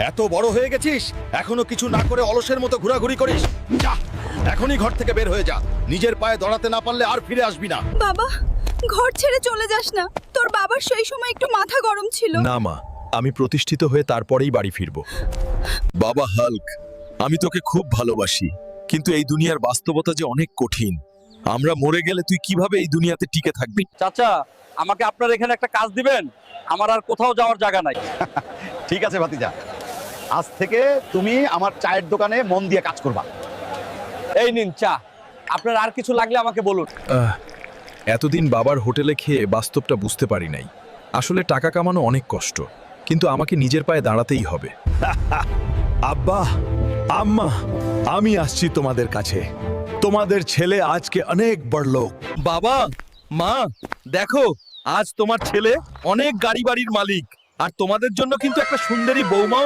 এত বড় হয়ে গেছিস, এখনো কিছু না করে অলসের মতো ঘোরাঘুরি করিস। যা, এখনই ঘর থেকে বের হয়ে যা। নিজের পায়ে দাঁড়াতে না পারলে আর ফিরে আসবি না। বাবা, ঘর ছেড়ে চলে যাস না। তোর বাবার সেই সময় একটু মাথা গরম ছিল। না মা, আমি প্রতিষ্ঠিত হয়ে তারপরেই বাড়ি ফিরব। বাবা হাল্ক, আমি তোকে খুব ভালোবাসি, কিন্তু এই দুনিয়ার বাস্তবতা যে অনেক কঠিন। আমরা মরে গেলে তুই কিভাবে এই দুনিয়াতে টিকে থাকবি? চাচা, আমাকে আপনার এখানে একটা কাজ দিবেন? আমার আর কোথাও যাওয়ার জায়গা নাই। ঠিক আছে ভাতিজা, আজ থেকে তুমি আমার চায়ের দোকানে মন দিয়ে কাজ করবা। এই নিন চা। আপনার আর কিছু লাগলে আমাকে বলুন। এতদিন বাবার হোটেলে খেয়ে বাস্তবটা বুঝতে পারি নাই। আসলে টাকা কামানো অনেক কষ্ট, কিন্তু আমাকে নিজের পায়ে দাঁড়াতেই হবে। আব্বা, আম্মা, আমি আসছি তোমাদের কাছে। তোমাদের ছেলে আজকে অনেক বড় লোক। বাবা, মা, দেখো, আজ তোমার ছেলে অনেক গাড়ি বাড়ির মালিক, আর তোমাদের জন্য কিন্তু একটা সুন্দরী বৌমাও